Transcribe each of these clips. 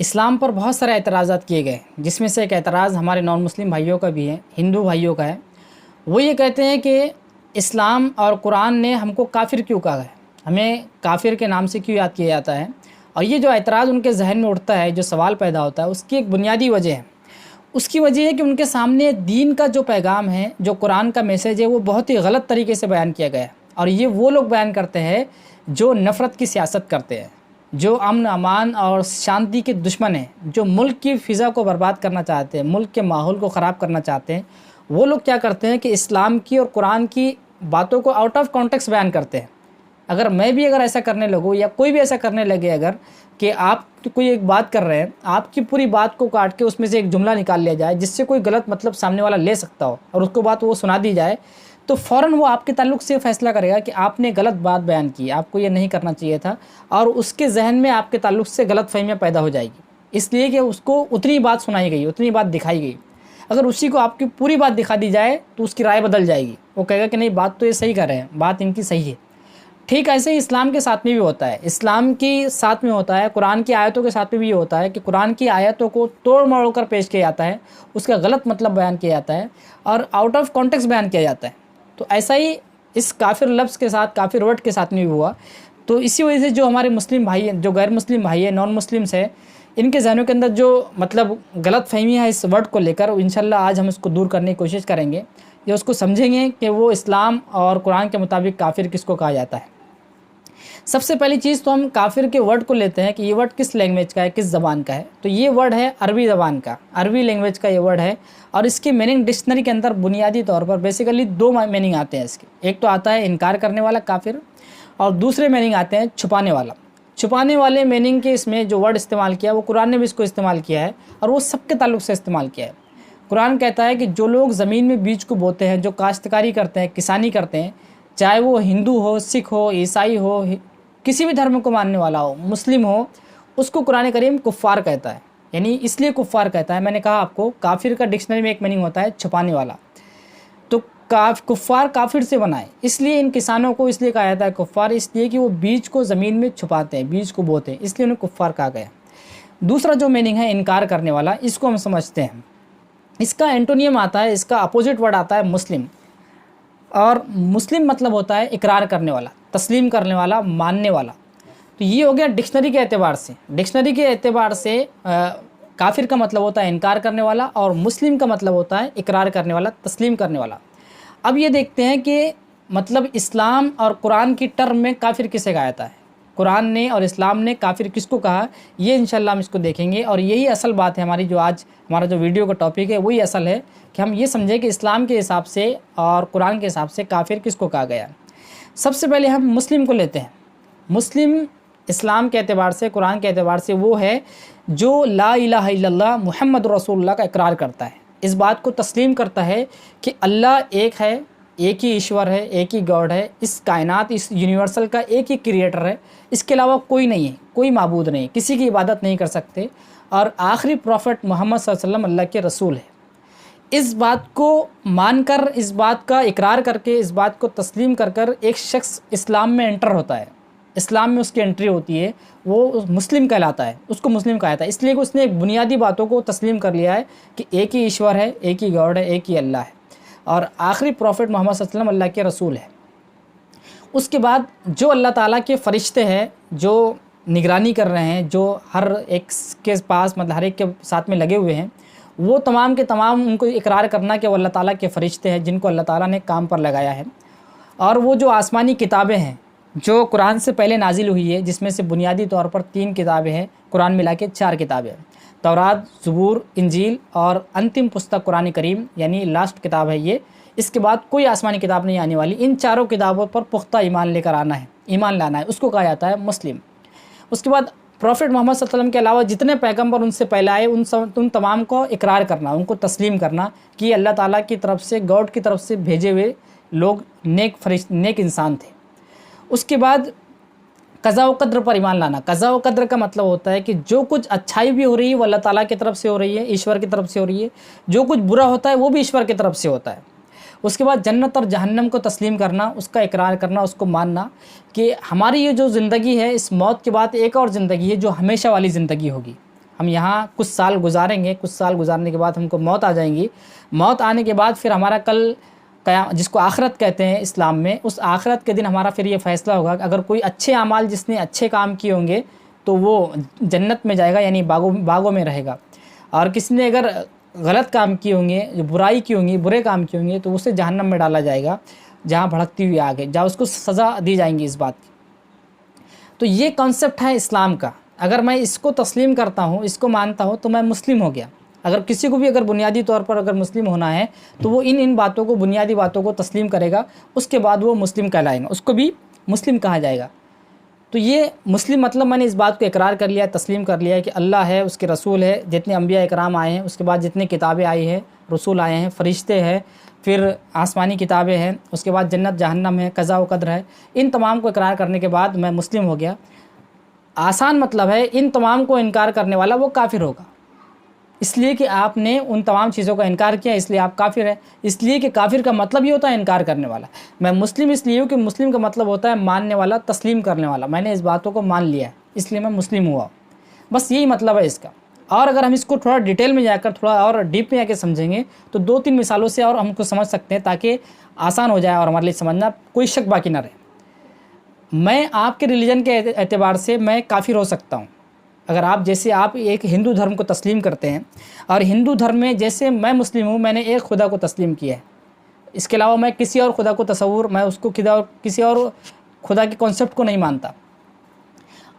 اسلام پر بہت سارے اعتراضات کیے گئے، جس میں سے ایک اعتراض ہمارے نان مسلم بھائیوں کا بھی ہے، ہندو بھائیوں کا ہے۔ وہ یہ کہتے ہیں کہ اسلام اور قرآن نے ہم کو کافر کیوں کہا ہے، ہمیں کافر کے نام سے کیوں یاد کیا جاتا ہے۔ اور یہ جو اعتراض ان کے ذہن میں اٹھتا ہے، جو سوال پیدا ہوتا ہے، اس کی ایک بنیادی وجہ ہے۔ اس کی وجہ ہے کہ ان کے سامنے دین کا جو پیغام ہے، جو قرآن کا میسیج ہے، وہ بہت ہی غلط طریقے سے بیان کیا گیا ہے۔ اور یہ وہ لوگ بیان کرتے ہیں جو نفرت کی سیاست کرتے ہیں، جو امن امان اور شانتی کے دشمن ہیں، جو ملک کی فضا کو برباد کرنا چاہتے ہیں، ملک کے ماحول کو خراب کرنا چاہتے ہیں۔ وہ لوگ کیا کرتے ہیں کہ اسلام کی اور قرآن کی باتوں کو آؤٹ آف کانٹیکسٹ بیان کرتے ہیں۔ اگر ایسا کرنے لگوں یا کوئی بھی ایسا کرنے لگے، اگر کہ آپ کوئی ایک بات کر رہے ہیں، آپ کی پوری بات کو کاٹ کے اس میں سے ایک جملہ نکال لیا جائے جس سے کوئی غلط مطلب سامنے والا لے سکتا ہو، اور اس کو بات وہ سنا دی جائے، تو فوراً وہ آپ کے تعلق سے فیصلہ کرے گا کہ آپ نے غلط بات بیان کی، آپ کو یہ نہیں کرنا چاہیے تھا، اور اس کے ذہن میں آپ کے تعلق سے غلط فہمیاں پیدا ہو جائے گی، اس لیے کہ اس کو اتنی بات سنائی گئی، اتنی بات دکھائی گئی۔ اگر اسی کو آپ کی پوری بات دکھا دی جائے تو اس کی رائے بدل جائے گی، وہ کہے گا کہ نہیں، بات تو یہ صحیح کر رہے ہیں، بات ان کی صحیح ہے۔ ٹھیک ایسے ہی اسلام کے ساتھ میں بھی ہوتا ہے، اسلام کی ساتھ میں ہوتا ہے، قرآن کی آیتوں کے ساتھ میں بھی یہ ہوتا ہے کہ قرآن کی آیتوں کو توڑ موڑ کر پیش کیا جاتا ہے، اس کا غلط مطلب بیان کیا جاتا ہے اور آؤٹ آف کانٹیکسٹ بیان کیا جاتا ہے۔ تو ایسا ہی اس کافر لفظ کے ساتھ، کافر ورڈ کے ساتھ میں بھی ہوا۔ تو اسی وجہ سے جو ہمارے مسلم بھائی ہیں، جو غیر مسلم بھائی ہیں، نان مسلمس ہیں، ان کے ذہنوں کے اندر جو مطلب غلط فہمی ہے اس ورڈ کو لے کر، انشاءاللہ آج ہم اس کو دور کرنے کی کوشش کریں گے، یا اس کو سمجھیں گے کہ وہ اسلام اور قرآن کے مطابق کافر کس کو کہا جاتا ہے۔ سب سے پہلی چیز تو ہم کافر کے ورڈ کو لیتے ہیں کہ یہ ورڈ کس لینگویج کا ہے، کس زبان کا ہے۔ تو یہ ورڈ ہے عربی زبان کا، عربی لینگویج کا یہ ورڈ ہے، اور اس کی میننگ ڈکشنری کے اندر بنیادی طور پر بیسیکلی دو میننگ آتے ہیں اس کے۔ ایک تو آتا ہے انکار کرنے والا کافر، اور دوسرے میننگ آتے ہیں چھپانے والا۔ چھپانے والے میننگ کے اس میں جو ورڈ استعمال کیا، وہ قرآن نے بھی اس کو استعمال کیا ہے، اور وہ سب کے تعلق سے استعمال کیا ہے۔ قرآن کہتا ہے کہ جو لوگ زمین میں بیج کو بوتے ہیں، جو کاشتکاری کرتے ہیں، کسانی کرتے ہیں، چاہے وہ ہندو ہو، سکھ ہو، عیسائی ہو، کسی بھی دھرم کو ماننے والا ہو، مسلم ہو، اس کو قرآن کریم کفار کہتا ہے۔ یعنی اس لیے کفار کہتا ہے، میں نے کہا آپ کو کافر کا ڈکشنری میں ایک میننگ ہوتا ہے چھپانے والا۔ تو کفار کافر سے بنا ہے، اس لیے ان کسانوں کو اس لیے کہا جاتا ہے کفار، اس لیے کہ وہ بیج کو زمین میں چھپاتے ہیں، بیج کو بوتے ہیں، اس لیے انہیں کفار کہا گیا۔ دوسرا جو میننگ ہے انکار کرنے والا، اس کو ہم سمجھتے ہیں، اس کا اینٹونیم آتا ہے، اس کا اپوزٹ ورڈ آتا ہے مسلم، اور مسلم مطلب ہوتا ہے اقرار کرنے والا، تسلیم کرنے والا، ماننے والا۔ تو یہ ہو گیا ڈکشنری کے اعتبار سے۔ ڈکشنری کے اعتبار سے کافر کا مطلب ہوتا ہے انکار کرنے والا، اور مسلم کا مطلب ہوتا ہے اقرار کرنے والا، تسلیم کرنے والا۔ اب یہ دیکھتے ہیں کہ مطلب اسلام اور قرآن کی ٹرم میں کافر کسے کہا جاتا ہے، قرآن نے اور اسلام نے کافر کس کو کہا، یہ انشاءاللہ ہم اس کو دیکھیں گے۔ اور یہی اصل بات ہے ہماری، جو آج ہمارا جو ویڈیو کا ٹاپک ہے وہی اصل ہے، کہ ہم یہ سمجھیں کہ اسلام کے حساب سے اور قرآن کے حساب سے کافر کس کو کہا گیا۔ سب سے پہلے ہم مسلم کو لیتے ہیں۔ مسلم اسلام کے اعتبار سے، قرآن کے اعتبار سے وہ ہے جو لا الہ الا اللہ محمد رسول اللہ کا اقرار کرتا ہے، اس بات کو تسلیم کرتا ہے کہ اللہ ایک ہے، ایک ہی ایشور ہے، ایک ہی گاڈ ہے، اس کائنات، اس یونیورسل کا ایک ہی کریٹر ہے، اس کے علاوہ کوئی نہیں ہے، کوئی معبود نہیں، کسی کی عبادت نہیں کر سکتے، اور آخری پروفٹ محمد صلی اللہ علیہ وسلم اللہ کے رسول ہے۔ اس بات کو مان کر، اس بات کا اقرار کر کے، اس بات کو تسلیم کر کر ایک شخص اسلام میں انٹر ہوتا ہے، اسلام میں اس کی انٹری ہوتی ہے، وہ مسلم کہلاتا ہے، اس کو مسلم کہا جاتا ہے، اس لیے کہ اس نے ایک بنیادی باتوں کو تسلیم کر لیا ہے کہ ایک ہی ایشور ہے، ایک ہی گاڈ ہے، ایک ہی اللہ ہے، اور آخری پروفٹ محمد صلی اللہ علیہ وسلم اللہ کے رسول ہے۔ اس کے بعد جو اللہ تعالیٰ کے فرشتے ہیں، جو نگرانی کر رہے ہیں، جو ہر ایک کے پاس مطلب ہر ایک کے ساتھ میں لگے ہوئے ہیں، وہ تمام کے تمام ان کو اقرار کرنا کہ وہ اللہ تعالیٰ کے فرشتے ہیں جن کو اللہ تعالیٰ نے کام پر لگایا ہے۔ اور وہ جو آسمانی کتابیں ہیں جو قرآن سے پہلے نازل ہوئی ہے، جس میں سے بنیادی طور پر 3 کتابیں ہیں، قرآن ملا کے 4 کتابیں ہیں، تورات، زبور، انجیل، اور انتم پستک قرآن کریم، یعنی لاسٹ کتاب ہے یہ۔ اس کے بعد کوئی آسمانی کتاب نہیں آنے والی۔ ان 4 کتابوں پر پختہ ایمان لے کر آنا ہے، ایمان لانا ہے، اس کو کہا جاتا ہے مسلم۔ اس کے بعد پروفٹ محمد صلی اللہ علیہ وسلم کے علاوہ جتنے پیغمبر ان سے پہلے آئے، ان تمام کو اقرار کرنا، ان کو تسلیم کرنا کہ اللہ تعالیٰ کی طرف سے، گاڈ کی طرف سے بھیجے ہوئے لوگ نیک انسان تھے۔ اس کے بعد قضاء و قدر پر ایمان لانا۔ قضاء و قدر کا مطلب ہوتا ہے کہ جو کچھ اچھائی بھی ہو رہی ہے وہ اللہ تعالیٰ کی طرف سے ہو رہی ہے، ایشور کی طرف سے ہو رہی ہے، جو کچھ برا ہوتا ہے وہ بھی ایشور کی طرف سے ہوتا ہے۔ اس کے بعد جنت اور جہنم کو تسلیم کرنا، اس کا اقرار کرنا، اس کو ماننا کہ ہماری یہ جو زندگی ہے، اس موت کے بعد ایک اور زندگی ہے جو ہمیشہ والی زندگی ہوگی، ہم یہاں کچھ سال گزاریں گے، کچھ سال گزارنے کے بعد ہم کو موت آ جائیں گی، موت آنے کے بعد پھر ہمارا کل جس کو آخرت کہتے ہیں اسلام میں، اس آخرت کے دن ہمارا پھر یہ فیصلہ ہوگا کہ اگر کوئی اچھے اعمال جس نے اچھے کام کیے ہوں گے تو وہ جنت میں جائے گا، یعنی باغوں میں رہے گا، اور کسی نے اگر غلط کام کیے ہوں گے، جو برائی کی ہوں گی، برے کام کیے ہوں گے، تو اسے جہنم میں ڈالا جائے گا، جہاں بھڑکتی ہوئی آگ ہے، جہاں اس کو سزا دی جائیں گی اس بات کی۔ تو یہ کانسیپٹ ہے اسلام کا۔ اگر میں اس کو تسلیم کرتا ہوں، اس کو مانتا ہوں، تو میں مسلم ہو گیا۔ اگر کسی کو بھی اگر بنیادی طور پر اگر مسلم ہونا ہے تو وہ ان باتوں کو، بنیادی باتوں کو تسلیم کرے گا، اس کے بعد وہ مسلم کہلائے گا، اس کو بھی مسلم کہا جائے گا۔ تو یہ مسلم مطلب میں نے اس بات کو اقرار کر لیا، تسلیم کر لیا کہ اللہ ہے، اس کے رسول ہے، جتنے انبیاء اکرام آئے ہیں، اس کے بعد جتنے کتابیں آئی ہیں، رسول آئے ہیں، فرشتے ہیں، پھر آسمانی کتابیں ہیں، اس کے بعد جنت جہنم ہے، قضاء و قدر ہے، ان تمام کو اقرار کرنے کے بعد میں مسلم ہو گیا۔ آسان مطلب ہے، ان تمام کو انکار کرنے والا وہ کافر ہوگا، اس لیے کہ آپ نے ان تمام چیزوں کا انکار کیا، اس لیے آپ کافر ہیں۔ اس لیے کہ کافر کا مطلب یہ ہوتا ہے انکار کرنے والا۔ میں مسلم اس لیے ہوں کہ مسلم کا مطلب ہوتا ہے ماننے والا، تسلیم کرنے والا، میں نے اس باتوں کو مان لیا ہے، اس لیے میں مسلم ہوا، بس یہی مطلب ہے اس کا۔ اور اگر ہم اس کو تھوڑا ڈیٹیل میں جا کر، تھوڑا اور ڈیپ میں جا کے سمجھیں گے تو 2-3 مثالوں سے اور ہم کو سمجھ سکتے ہیں، تاکہ آسان ہو جائے اور ہمارے لیے سمجھنا کوئی شک باقی نہ رہے۔ میں آپ کے ریلیجن کے اعتبار سے میں کافر ہو سکتا ہوں۔ اگر آپ ایک ہندو دھرم کو تسلیم کرتے ہیں، اور ہندو دھرم میں جیسے میں مسلم ہوں، میں نے ایک خدا کو تسلیم کیا ہے، اس کے علاوہ میں کسی اور خدا کو میں اس کو کسی اور خدا کے کانسیپٹ کو نہیں مانتا۔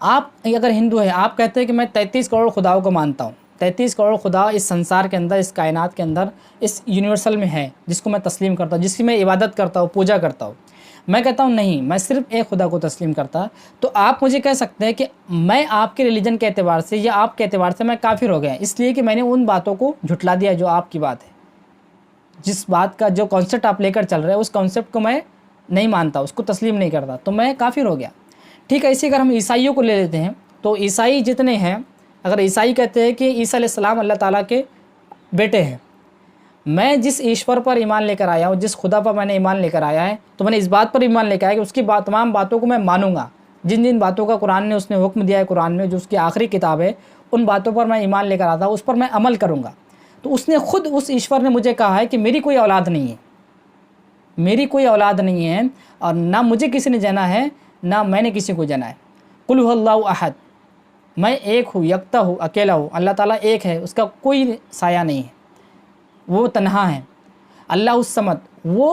آپ اگر ہندو ہیں، آپ کہتے ہیں کہ میں 33 کروڑ خداؤں کو مانتا ہوں، 33 کروڑ خدا اس سنسار کے اندر، اس کائنات کے اندر، اس یونیورسل میں ہے، جس کو میں تسلیم کرتا ہوں، جس کی میں عبادت کرتا ہوں، پوجا کرتا ہوں۔ میں کہتا ہوں نہیں، میں صرف ایک خدا کو تسلیم کرتا، تو آپ مجھے کہہ سکتے ہیں کہ میں آپ کے ریلیجن کے اعتبار سے یا آپ کے اعتبار سے میں کافر ہو گیا، اس لیے کہ میں نے ان باتوں کو جھٹلا دیا جو آپ کی بات ہے، جس بات کا جو کانسیپٹ آپ لے کر چل رہے ہیں، اس کانسیپٹ کو میں نہیں مانتا، اس کو تسلیم نہیں کرتا، تو میں کافر ہو گیا۔ ٹھیک ہے، اسی اگر ہم عیسائیوں کو لے لیتے ہیں، تو عیسائی جتنے ہیں، اگر عیسائی کہتے ہیں کہ عیسیٰ علیہ السلام اللہ تعالیٰ کے بیٹے ہیں، میں جس ایشور پر ایمان لے کر آیا ہوں، جس خدا پر میں نے ایمان لے کر آیا ہے، تو میں نے اس بات پر ایمان لے کر آیا کہ اس کی تمام باتوں کو میں مانوں گا، جن باتوں کا قرآن نے اس نے حکم دیا ہے، قرآن میں جو اس کی آخری کتاب ہے، ان باتوں پر میں ایمان لے کر آتا ہوں، اس پر میں عمل کروں گا۔ تو اس نے خود، اس ایشور نے مجھے کہا ہے کہ میری کوئی اولاد نہیں ہے، میری کوئی اولاد نہیں ہے، اور نہ مجھے کسی نے جانا ہے، نہ میں نے کسی کو جانا ہے۔ قل هو اللہ احد، میں ایک ہوں، یکتا ہوں، اکیلا ہوں، اللہ تعالیٰ ایک ہے، اس کا کوئی سایہ نہیں ہے، وہ تنہا ہے۔ اللہ الصمد، وہ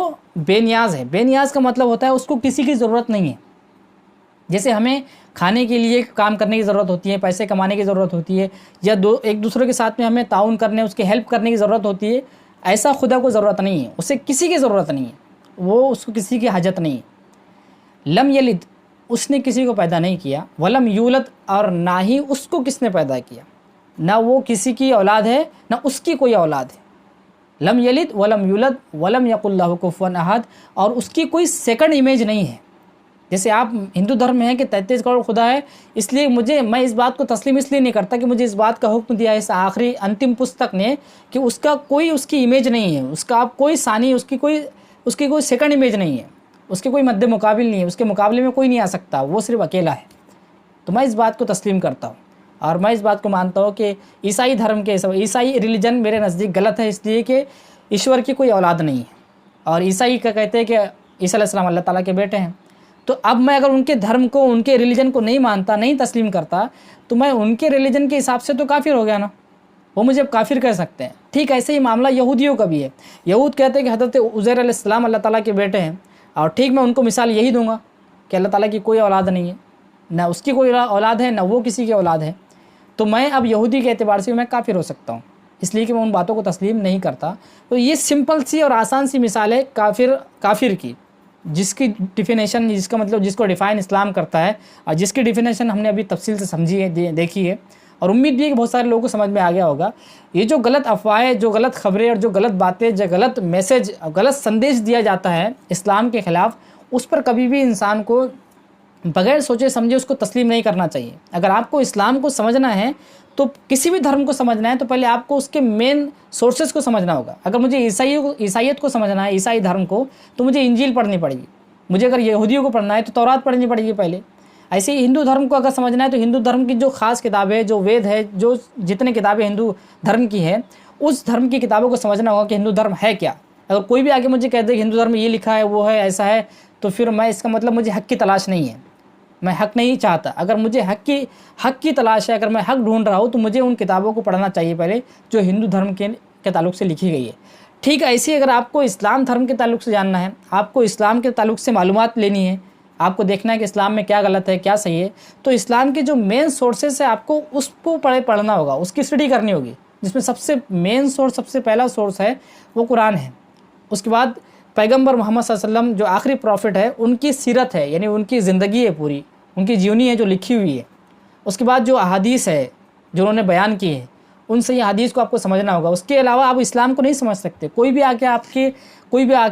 بے نیاز ہے۔ بے نیاز کا مطلب ہوتا ہے اس کو کسی کی ضرورت نہیں ہے۔ جیسے ہمیں کھانے کے لیے کام کرنے کی ضرورت ہوتی ہے، پیسے کمانے کی ضرورت ہوتی ہے، یا ایک دوسرے کے ساتھ میں ہمیں تعاون کرنے، اس کی ہیلپ کرنے کی ضرورت ہوتی ہے، ایسا خدا کو ضرورت نہیں ہے، اسے کسی کی ضرورت نہیں ہے، وہ اس کو کسی کی حاجت نہیں ہے۔ لم یلد، اس نے کسی کو پیدا نہیں کیا، ولم یولد، اور نہ ہی اس کو کس نے پیدا کیا، نہ وہ کسی کی اولاد ہے، نہ اس کی کوئی اولاد ہے۔ لم یلد ولم یولد ولم یکن لہ کفوا احد، اور اس کی کوئی سیکنڈ امیج نہیں ہے۔ جیسے آپ ہندو دھرم میں ہیں کہ 33 کروڑ خدا ہے، اس لیے میں اس بات کو تسلیم اس لیے نہیں کرتا کہ مجھے اس بات کا حکم دیا ہے اس آخری انتم پستک نے کہ اس کا کوئی، اس کی امیج نہیں ہے، اس کا آپ کوئی ثانی، اس کی کوئی سیکنڈ امیج نہیں ہے، اس کے کوئی مد مقابل نہیں ہے، اس کے مقابلے میں کوئی نہیں آ سکتا، وہ صرف اکیلا ہے۔ تو میں اس بات کو تسلیم کرتا ہوں، اور میں اس بات کو مانتا ہوں کہ عیسائی دھرم کے عیسائی ریلیجن میرے نزدیک غلط ہے، اس لیے کہ ایشور کی کوئی اولاد نہیں ہے، اور عیسائی کا کہتے ہیں کہ عیسیٰ علیہ السلام اللہ تعالیٰ کے بیٹے ہیں۔ تو اب میں اگر ان کے دھرم کو، ان کے ریلیجن کو نہیں مانتا، نہیں تسلیم کرتا، تو میں ان کے ریلیجن کے حساب سے تو کافر ہو گیا نا، وہ مجھے اب کافر کہہ سکتے ہیں۔ ٹھیک ایسے ہی معاملہ یہودیوں کا بھی ہے۔ یہود کہتے ہیں کہ حضرت عزیر علیہ السلام اللہ تعالیٰ کے بیٹے ہیں، اور ٹھیک میں ان کو مثال یہی دوں گا کہ اللہ تعالیٰ کی کوئی اولاد نہیں ہے، نہ اس کی کوئی اولاد ہے، نہ وہ کسی کی اولاد ہے، تو میں اب یہودی کے اعتبار سے میں کافر ہو سکتا ہوں، اس لیے کہ میں ان باتوں کو تسلیم نہیں کرتا۔ تو یہ سمپل سی اور آسان سی مثال ہے کافر کی، جس کی ڈیفینیشن، جس کا مطلب، جس کو ڈیفائن اسلام کرتا ہے، اور جس کی ڈیفینیشن ہم نے ابھی تفصیل سے سمجھی ہے، دیکھی ہے، اور امید بھی ہے کہ بہت سارے لوگوں کو سمجھ میں آ گیا ہوگا۔ یہ جو غلط افواہیں، جو غلط خبریں، اور جو غلط باتیں، جو غلط میسج، غلط سندیش دیا جاتا ہے اسلام کے خلاف، اس پر کبھی بھی انسان کو بغیر سوچے سمجھے اس کو تسلیم نہیں کرنا چاہیے۔ اگر آپ کو اسلام کو سمجھنا ہے، تو کسی بھی دھرم کو سمجھنا ہے، تو پہلے آپ کو اس کے مین سورسز کو سمجھنا ہوگا۔ اگر مجھے عیسائیت کو سمجھنا ہے، عیسائی دھرم کو، تو مجھے انجیل پڑھنی پڑے گی۔ مجھے اگر یہودیوں کو پڑھنا ہے تو تورات پڑھنی پڑے گی پہلے۔ ایسے ہی ہندو دھرم کو اگر سمجھنا ہے تو ہندو دھرم کی جو خاص کتابیں جو وید ہے، جو جتنے کتابیں ہندو دھرم کی ہیں، اس دھرم کی کتابوں کو سمجھنا ہوگا کہ ہندو دھرم ہے کیا۔ اگر کوئی بھی آگے مجھے کہہ دے کہ ہندو دھرم میں یہ لکھا ہے، وہ ہے، ایسا ہے، تو پھر میں اس کا مطلب مجھے حق کی تلاش نہیں ہے، میں حق نہیں چاہتا۔ اگر مجھے حق کی تلاش ہے، اگر میں حق ڈھونڈ رہا ہوں، تو مجھے ان کتابوں کو پڑھنا چاہیے پہلے جو ہندو دھرم کے تعلق سے لکھی گئی ہے۔ ٹھیک ہے، ایسے ہی اگر آپ کو اسلام دھرم کے تعلق سے جاننا ہے، آپ کو اسلام کے تعلق سے معلومات لینی ہے، آپ کو دیکھنا ہے کہ اسلام میں کیا غلط ہے کیا صحیح ہے، تو اسلام کے جو مین سورسز ہے آپ کو اس کو پڑھنا ہوگا، اس کی اسٹڈی کرنی ہوگی، جس میں سب سے مین سورس، سب سے پہلا سورس ہے وہ قرآن ہے۔ اس کے بعد پیغمبر محمد صلی اللہ علیہ وسلم جو آخری پروفٹ ہے، ان کی سیرت ہے، یعنی ان کی زندگی ہے پوری، ان کی جیونی ہے جو لکھی ہوئی ہے۔ اس کے بعد جو احادیث ہے جو انہوں نے بیان کی ہے، ان سے یہ حدیث کو آپ کو سمجھنا ہوگا۔ اس کے علاوہ آپ اسلام کو نہیں سمجھ سکتے۔ کوئی بھی آ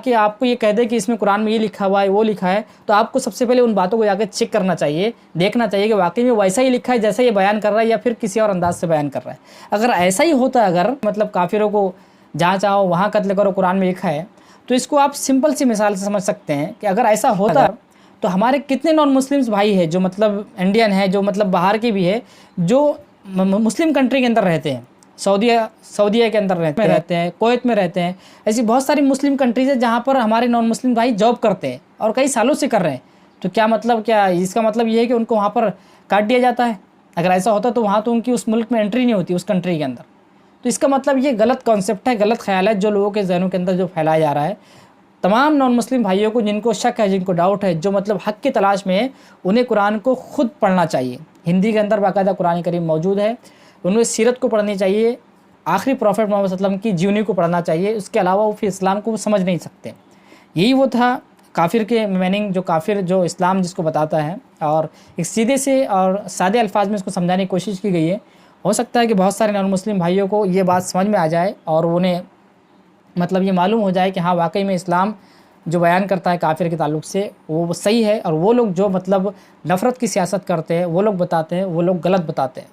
کے آپ کو یہ کہہ دے کہ اس میں قرآن میں یہ لکھا ہوا ہے، وہ لکھا ہے، تو آپ کو سب سے پہلے ان باتوں کو جا کے چیک کرنا چاہیے، دیکھنا چاہیے کہ واقعی میں ویسا ہی لکھا ہے جیسا یہ بیان کر رہا ہے، یا پھر کسی اور انداز سے بیان کر رہا ہے۔ اگر ایسا ہی ہوتا، اگر مطلب کافروں کو جہاں چاہو وہاں قتل کرو قرآن میں لکھا ہے، تو اس کو آپ سمپل سی مثال سے سمجھ سکتے ہیں کہ اگر ایسا ہوتا تو ہمارے کتنے نان مسلمس بھائی ہیں جو مطلب انڈین ہیں، جو مطلب باہر کے بھی ہے، جو مسلم کنٹری کے اندر رہتے ہیں، سعودیہ کے اندر رہتے ہیں، کویت میں رہتے ہیں، ایسی بہت ساری مسلم کنٹریز ہیں جہاں پر ہمارے نان مسلم بھائی جاب کرتے ہیں اور کئی سالوں سے کر رہے ہیں۔ تو کیا اس کا مطلب یہ ہے کہ ان کو وہاں پر کاٹ دیا جاتا ہے؟ اگر ایسا ہوتا تو وہاں تو ان کی اس ملک میں انٹری نہیں ہوتی، اس کنٹری کے اندر۔ تو اس کا مطلب یہ غلط کانسیپٹ ہے، غلط خیال ہے جو لوگوں کے ذہنوں کے اندر جو پھیلایا جا رہا ہے۔ تمام نان مسلم بھائیوں کو جن کو شک ہے، جن کو ڈاؤٹ ہے، جو مطلب حق کی تلاش میں ہے، انہیں قرآن کو خود پڑھنا چاہیے۔ ہندی کے اندر باقاعدہ قرآن کریم موجود ہے، انہیں سیرت کو پڑھنی چاہیے، آخری پروفٹ محمد صلی اللہ علیہ وسلم کی جیونی کو پڑھنا چاہیے۔ اس کے علاوہ وہ پھر اسلام کو سمجھ نہیں سکتے۔ یہی وہ تھا کافر کے میننگ، جو کافر جو اسلام جس کو بتاتا ہے، اور ایک سیدھے سے اور سادے الفاظ میں اس کو سمجھانے کی کوشش کی گئی ہے۔ ہو سکتا ہے کہ بہت سارے نان مسلم بھائیوں کو یہ بات سمجھ میں آ جائے اور انہیں مطلب یہ معلوم ہو جائے کہ ہاں واقعی میں اسلام جو بیان کرتا ہے کافر کے تعلق سے وہ صحیح ہے، اور وہ لوگ جو مطلب نفرت کی سیاست کرتے ہیں، وہ لوگ بتاتے ہیں، وہ لوگ غلط بتاتے ہیں۔